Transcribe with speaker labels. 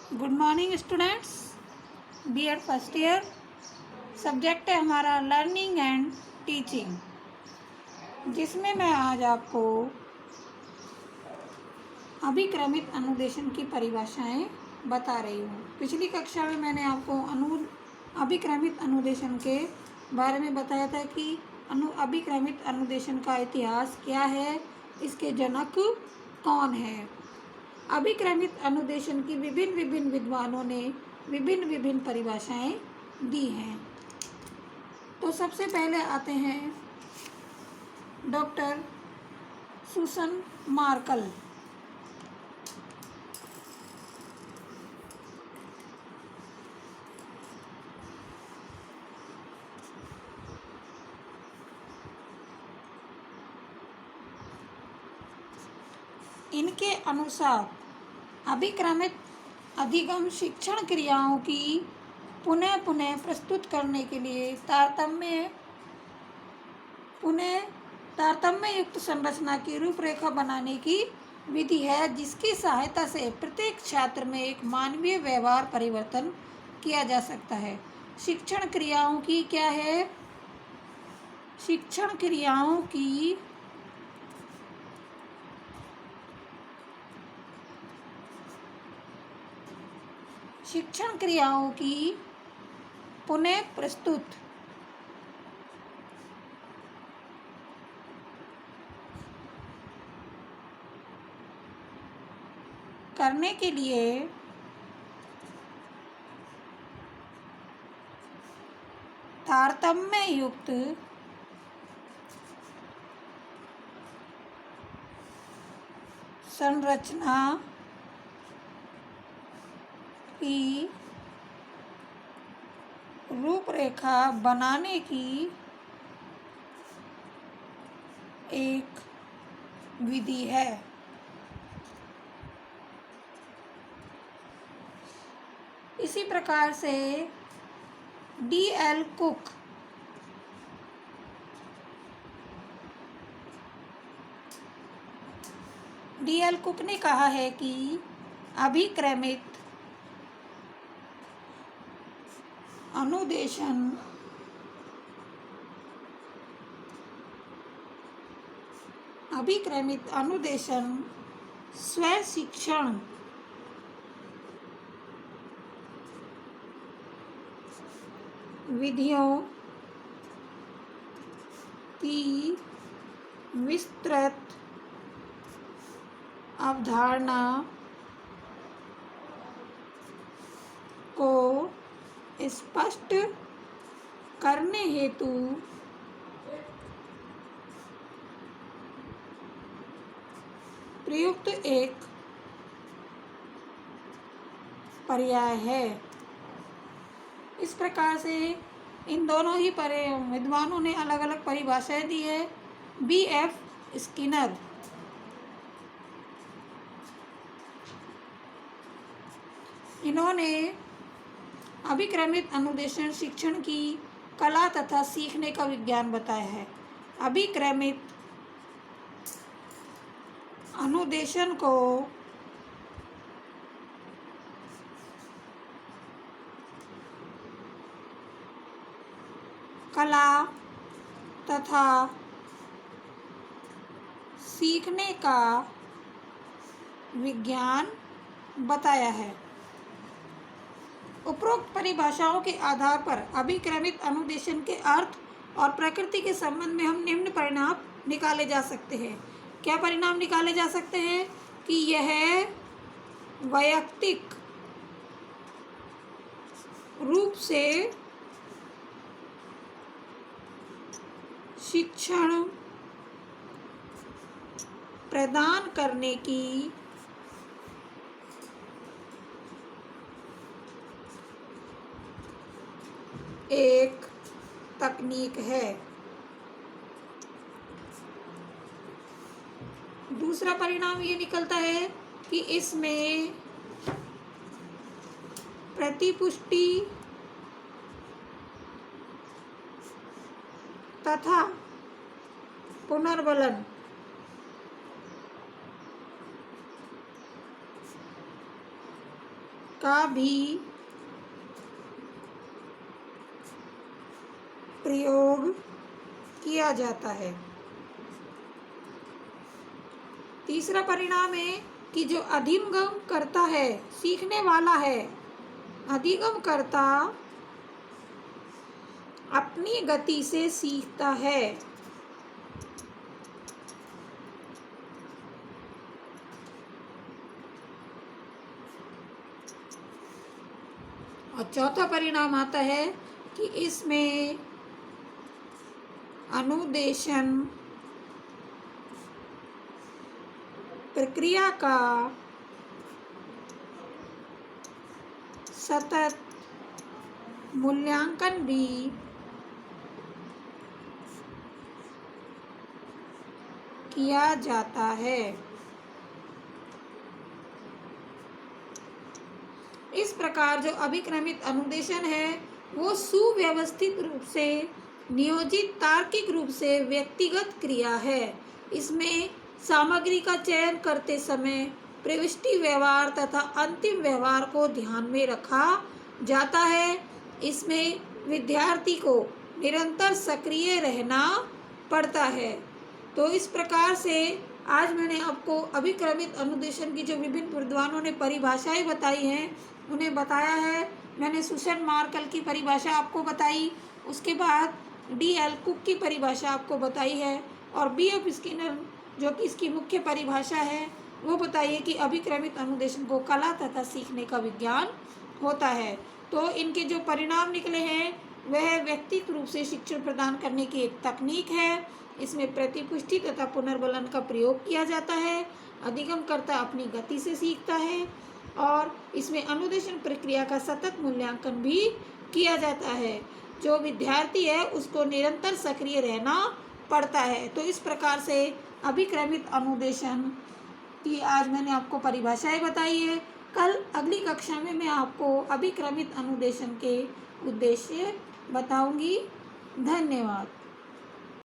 Speaker 1: Good morning students. BEd first year. Subject है हमारा learning and teaching, जिसमें मैं आज आपको अभिक्रमित अनुदेशन की परिभाषाएं बता रही हूँ। पिछली कक्षा में मैंने आपको अभिक्रमित अनुदेशन के बारे में बताया था कि अभिक्रमित अनुदेशन का इतिहास क्या है, इसके जनक कौन है। अभिक्रमित अनुदेशन की विभिन्न विद्वानों ने विभिन्न परिभाषाएं दी हैं। तो सबसे पहले आते हैं डॉक्टर सुसन मार्कल। इनके अनुसार अभिक्रमित अधिगम शिक्षण क्रियाओं की पुनः प्रस्तुत करने के लिए तारतम्य युक्त संरचना की रूपरेखा बनाने की विधि है, जिसकी सहायता से प्रत्येक छात्र में एक मानवीय व्यवहार परिवर्तन किया जा सकता है। शिक्षण क्रियाओं की क्या है? शिक्षण क्रियाओं की पुनः प्रस्तुत करने के लिए तारतम्य युक्त संरचना की रूपरेखा बनाने की एक विधि है। इसी प्रकार से D.L. कुक ने कहा है कि अभिक्रमित अनुदेशन स्वशिक्षण विधियों की विस्तृत अवधारणा को स्पष्ट करने हेतु प्रयुक्त एक पर्याय है। इस प्रकार से इन दोनों ही विद्वानों ने अलग अलग परिभाषाएं दी है। B.F. स्किनर इन्होंने अभिक्रमित अनुदेशन शिक्षण की कला तथा सीखने का विज्ञान बताया है। अभिक्रमित अनुदेशन को कला तथा सीखने का विज्ञान बताया है। उपरोक्त परिभाषाओं के आधार पर अभिक्रमित अनुदेशन के अर्थ और प्रकृति के संबंध में हम निम्न परिणाम निकाले जा सकते हैं। क्या परिणाम निकाले जा सकते हैं? कि यह वैयक्तिक रूप से शिक्षण प्रदान करने की एक तकनीक है। दूसरा परिणाम ये निकलता है कि इसमें प्रतिपुष्टि तथा पुनर्बलन का भी प्रयोग किया जाता है। तीसरा परिणाम है कि जो अधिगम करता है, सीखने वाला है, अधिगम करता अपनी गति से सीखता है। और चौथा परिणाम आता है कि इसमें अनुदेशन प्रक्रिया का सतत मूल्यांकन भी किया जाता है। इस प्रकार जो अभिक्रमित अनुदेशन है वो सुव्यवस्थित रूप से नियोजित तार्किक रूप से व्यक्तिगत क्रिया है। इसमें सामग्री का चयन करते समय प्रविष्टि व्यवहार तथा अंतिम व्यवहार को ध्यान में रखा जाता है। इसमें विद्यार्थी को निरंतर सक्रिय रहना पड़ता है। तो इस प्रकार से आज मैंने आपको अभिक्रमित अनुदेशन की जो विभिन्न विद्वानों ने परिभाषाएं बताई हैं उन्हें बताया है। मैंने सुसन मार्कल की परिभाषा आपको बताई, उसके बाद D.L. कुक की परिभाषा आपको बताई है और B.F. स्किनर जो कि इसकी मुख्य परिभाषा है वो बताइए कि अभिक्रमित अनुदेशन को कला तथा सीखने का विज्ञान होता है। तो इनके जो परिणाम निकले हैं वह व्यक्तिगत रूप से शिक्षण प्रदान करने की एक तकनीक है। इसमें प्रतिपुष्टि तथा पुनर्बलन का प्रयोग किया जाता है, अधिगमकर्ता अपनी गति से सीखता है और इसमें अनुदेशन प्रक्रिया का सतत मूल्यांकन भी किया जाता है। जो विद्यार्थी है उसको निरंतर सक्रिय रहना पड़ता है। तो इस प्रकार से अभिक्रमित अनुदेशन की आज मैंने आपको परिभाषाएं बताई है। कल अगली कक्षा में मैं आपको अभिक्रमित अनुदेशन के उद्देश्य बताऊंगी। धन्यवाद।